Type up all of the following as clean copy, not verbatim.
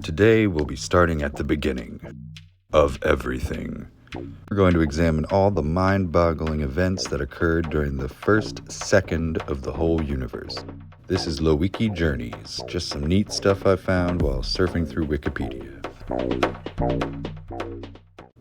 Today we'll be starting at the beginning of everything. We're going to examine all the mind-boggling events that occurred during the first second of the whole universe. This is Lowiki Journeys, just some neat stuff I found while surfing through Wikipedia.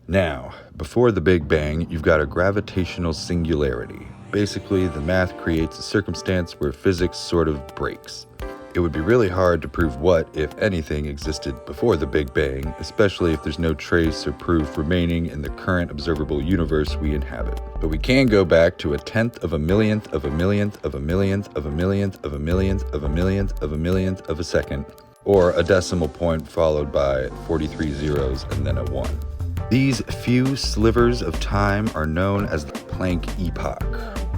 Now, before the Big Bang, you've got a gravitational singularity. Basically, the math creates a circumstance where physics sort of breaks. It would be really hard to prove what, if anything, existed before the Big Bang, especially if there's no trace or proof remaining in the current observable universe we inhabit. But we can go back to a tenth of a millionth of a millionth of a millionth of a millionth of a millionth of a millionth of a millionth of a second, or a decimal point followed by 43 zeros and then a 1. These few slivers of time are known as the Planck epoch.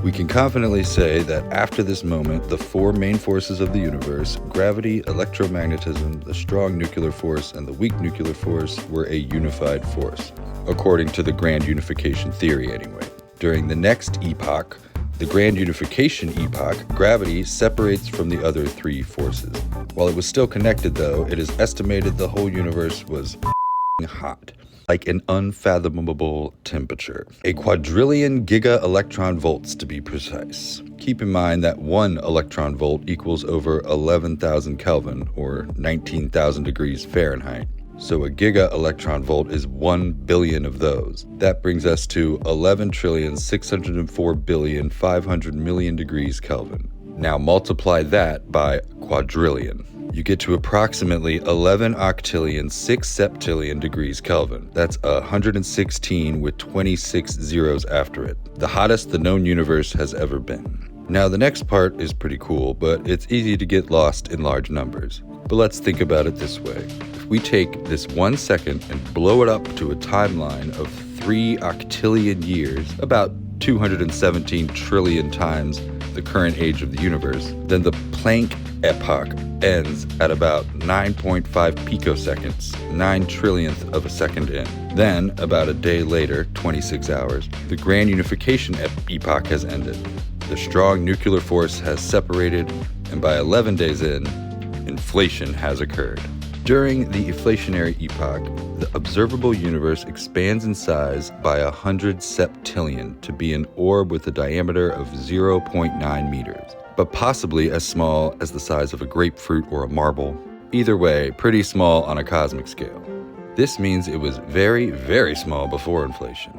We can confidently say that after this moment, the four main forces of the universe, gravity, electromagnetism, the strong nuclear force, and the weak nuclear force, were a unified force, according to the grand unification theory anyway. During the next epoch, the grand unification epoch, gravity separates from the other three forces. While it was still connected though, it is estimated the whole universe was hot. Like an unfathomable temperature. A quadrillion giga-electron volts to be precise. Keep in mind that 1 electron volt equals over 11,000 Kelvin, or 19,000 degrees Fahrenheit. So a giga-electron volt is 1 billion of those. That brings us to 11,604,500,000,000 degrees Kelvin. Now multiply that by quadrillion. You get to approximately 11 octillion 6 septillion degrees Kelvin. That's 116 with 26 zeros after it. The hottest the known universe has ever been. Now the next part is pretty cool, but it's easy to get lost in large numbers. But let's think about it this way. If we take this 1 second and blow it up to a timeline of 3 octillion years, about 217 trillion times the current age of the universe, then the Planck epoch ends at about 9.5 picoseconds, 9 trillionth of a second in. Then, about a day later, 26 hours, the grand unification epoch has ended. The strong nuclear force has separated, and by 11 days in, inflation has occurred. During the inflationary epoch, the observable universe expands in size by 100 septillion to be an orb with a diameter of 0.9 meters, but possibly as small as the size of a grapefruit or a marble. Either way, pretty small on a cosmic scale. This means it was very, very small before inflation.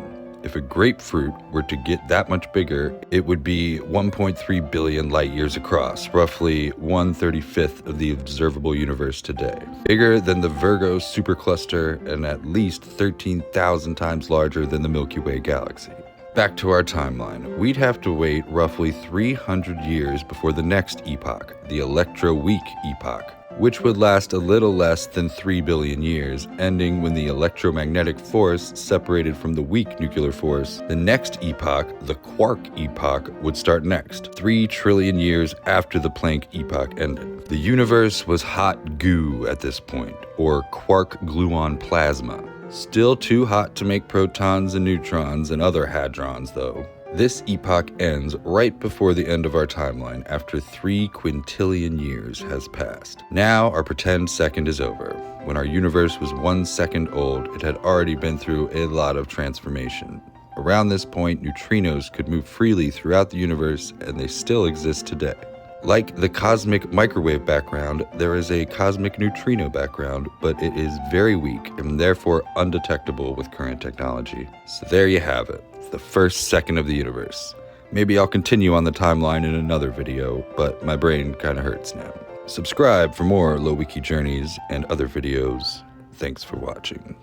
If a grapefruit were to get that much bigger, it would be 1.3 billion light years across, roughly 1/35th of the observable universe today. Bigger than the Virgo supercluster and at least 13,000 times larger than the Milky Way galaxy. Back to our timeline. We'd have to wait roughly 300 years before the next epoch, the electroweak epoch, which would last a little less than 3 billion years, ending when the electromagnetic force separated from the weak nuclear force. The next epoch, the quark epoch, would start next, 3 trillion years after the Planck epoch ended. The universe was hot goo at this point, or quark-gluon plasma. Still too hot to make protons and neutrons and other hadrons, though. This epoch ends right before the end of our timeline, after 3 quintillion years has passed. Now our pretend second is over. When our universe was 1 second old, it had already been through a lot of transformation. Around this point, neutrinos could move freely throughout the universe, and they still exist today. Like the cosmic microwave background, there is a cosmic neutrino background, but it is very weak and therefore undetectable with current technology. So there you have it. The first second of the universe. Maybe I'll continue on the timeline in another video, but my brain kinda hurts now. Subscribe for more Lowiki Journeys and other videos. Thanks for watching.